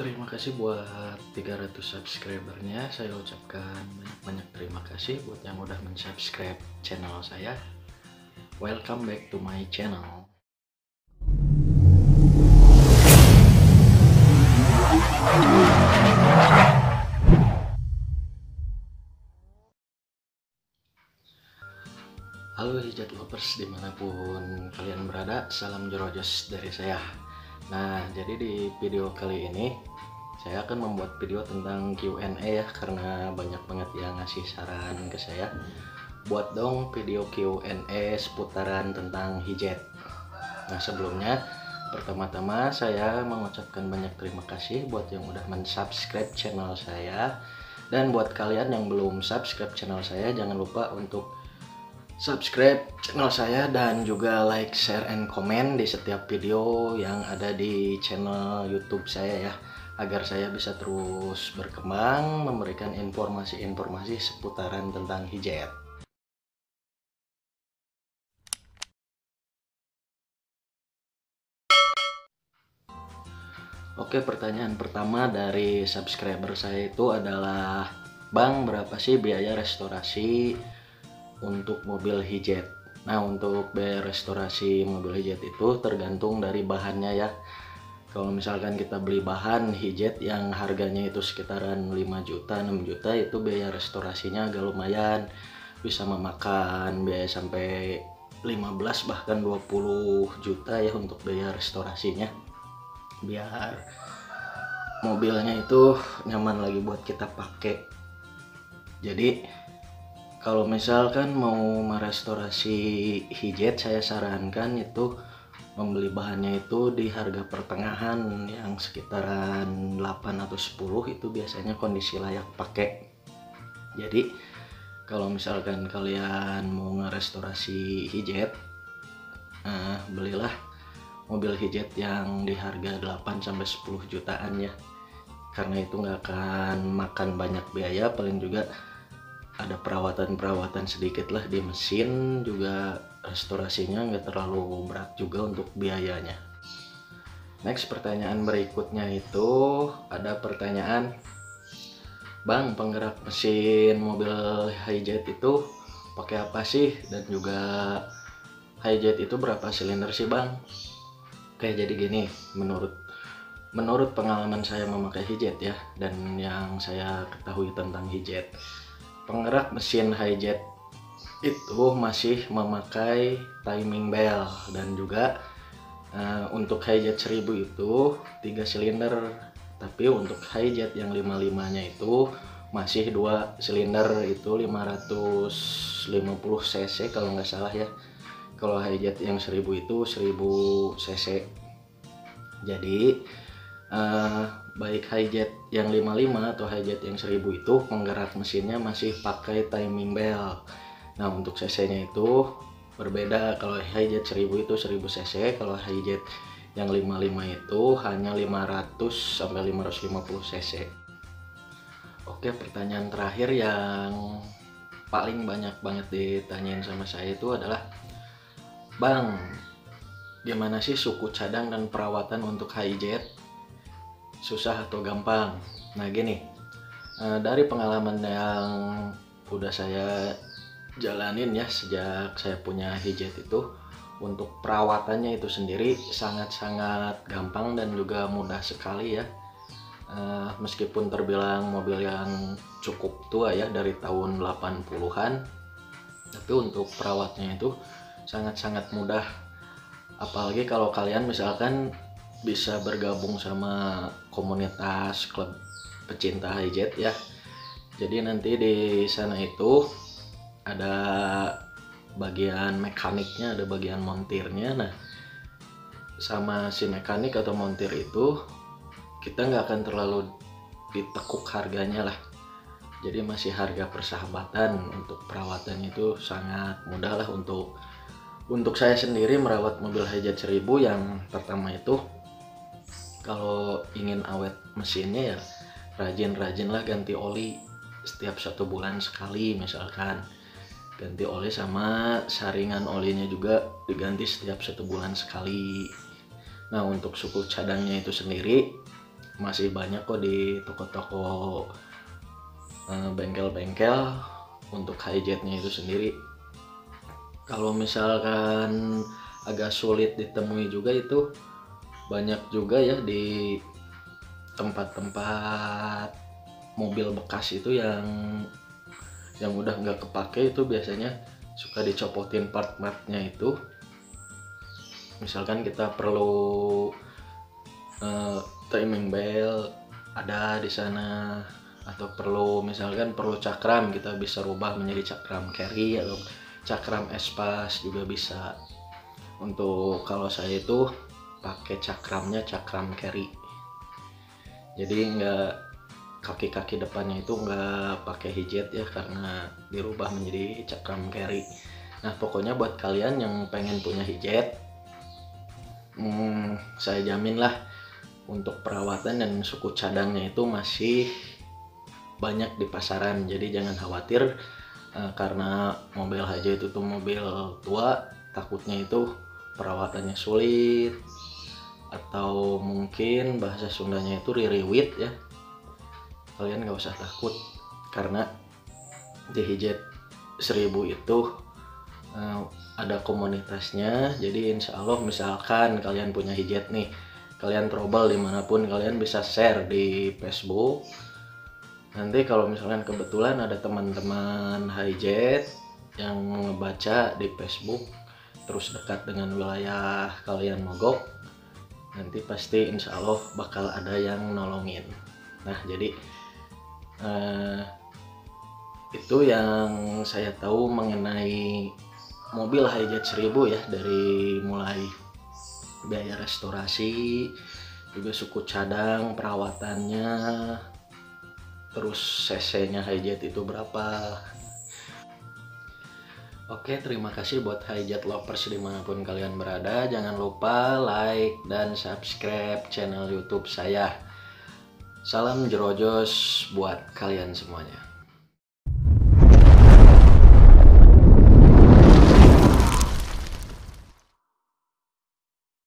Terima kasih buat 300 subscribernya. Saya ucapkan banyak terima kasih buat yang udah mensubscribe channel saya. Welcome back to my channel. Halo hijat lovers dimanapun kalian berada, salam jorojos dari saya. Nah, jadi di video kali ini saya akan membuat video tentang Q&A ya, karena banyak banget yang ngasih saran ke saya. Buat dong video Q&A seputaran tentang hijat. Nah, sebelumnya pertama-tama saya mengucapkan banyak terima kasih buat yang udah mensubscribe channel saya. Dan buat kalian yang belum subscribe channel saya, jangan lupa untuk subscribe channel saya dan juga like, share, and comment di setiap video yang ada di channel YouTube saya ya, agar saya bisa terus berkembang memberikan informasi-informasi seputaran tentang hijat. Oke, pertanyaan pertama dari subscriber saya itu adalah, Bang, berapa sih biaya restorasi untuk mobil hijat? Nah, untuk biaya restorasi mobil hijat itu tergantung dari bahannya ya. Kalau misalkan kita beli bahan hijat yang harganya itu sekitaran 5 juta, 6 juta, itu biaya restorasinya agak lumayan. Bisa memakan biaya sampai 15 bahkan 20 juta ya untuk biaya restorasinya. Biar mobilnya itu nyaman lagi buat kita pakai. Jadi kalau misalkan mau merestorasi hijat, saya sarankan itu membeli bahannya itu di harga pertengahan yang sekitaran 8 atau 10, itu biasanya kondisi layak pakai. Jadi kalau misalkan kalian mau merestorasi hijat, belilah mobil hijat yang di harga 8-10 jutaan ya, karena itu nggak akan makan banyak biaya, paling juga ada perawatan sedikit lah di mesin, juga restorasinya nggak terlalu berat juga untuk biayanya. Next, pertanyaan berikutnya itu ada pertanyaan, Bang, penggerak mesin mobil hijat itu pakai apa sih, dan juga hijat itu berapa silinder sih, Bang? Oke, jadi gini, menurut pengalaman saya memakai hijat ya, dan yang saya ketahui tentang hijat, penggerak mesin hijat itu masih memakai timing bell, dan juga untuk hijat 1000 itu 3 silinder, tapi untuk hijat yang 55 nya itu masih 2 silinder, itu 550 cc kalau nggak salah ya. Kalau hijat yang 1000 itu 1000 cc. Jadi baik hijat yang 55 atau hijat yang 1000 itu penggerak mesinnya masih pakai timing bell. Nah, untuk cc nya itu berbeda. Kalau hijat 1000 itu 1000 cc, kalau hijat yang 55 itu hanya 500-550 cc. Oke, pertanyaan terakhir yang paling banyak banget ditanyain sama saya itu adalah, Bang, gimana sih suku cadang dan perawatan untuk hijat? Susah atau gampang? Nah gini, dari pengalaman yang udah saya jalanin ya sejak saya punya hijat itu, untuk perawatannya itu sendiri sangat-sangat gampang dan juga mudah sekali ya. Meskipun terbilang mobil yang cukup tua ya, dari tahun 80-an, tapi untuk perawatnya itu sangat-sangat mudah. Apalagi kalau kalian misalkan bisa bergabung sama komunitas klub pecinta hijat ya. Jadi nanti di sana itu ada bagian mekaniknya, ada bagian montirnya. Nah, sama si mekanik atau montir itu kita nggak akan terlalu ditekuk harganya lah. Jadi masih harga persahabatan. Untuk perawatannya itu sangat mudah lah. Untuk saya sendiri merawat mobil hijat 1000, yang pertama itu kalau ingin awet mesinnya ya rajin-rajin lah ganti oli setiap 1 bulan sekali, misalkan ganti oli, sama saringan olinya juga diganti setiap 1 bulan sekali. Nah, untuk suku cadangnya itu sendiri masih banyak kok di toko-toko, bengkel-bengkel untuk hijetnya itu sendiri. Kalau misalkan agak sulit ditemui juga, itu banyak juga ya di tempat-tempat mobil bekas itu yang udah nggak kepake, itu biasanya suka dicopotin part-partnya itu. Misalkan kita perlu timing belt ada di sana, atau misalkan perlu cakram, kita bisa rubah menjadi cakram carry atau cakram espas juga bisa. Untuk kalau saya itu pakai cakramnya cakram carry, jadi nggak, kaki-kaki depannya itu nggak pakai hijet ya, karena dirubah menjadi cakram carry. Nah pokoknya buat kalian yang pengen punya hijet, saya jamin lah untuk perawatan dan suku cadangnya itu masih banyak di pasaran. Jadi jangan khawatir karena mobil hijet itu tuh mobil tua, takutnya itu perawatannya sulit, atau mungkin bahasa Sundanya itu ririwit ya. Kalian nggak usah takut, karena di hijet 1000 itu ada komunitasnya. Jadi insya Allah misalkan kalian punya hijet nih, kalian trouble dimanapun, kalian bisa share di Facebook. Nanti kalau misalkan kebetulan ada teman-teman hijet yang ngebaca di Facebook terus dekat dengan wilayah kalian mogok, nanti pasti insya Allah bakal ada yang nolongin. Nah jadi itu yang saya tahu mengenai mobil hijet 1000 ya, dari mulai biaya restorasi, juga suku cadang, perawatannya, terus cc-nya hijet itu berapa. Oke, terima kasih buat hijet lovers dimanapun kalian berada. Jangan lupa like dan subscribe channel YouTube saya. Salam Jerojos buat kalian semuanya.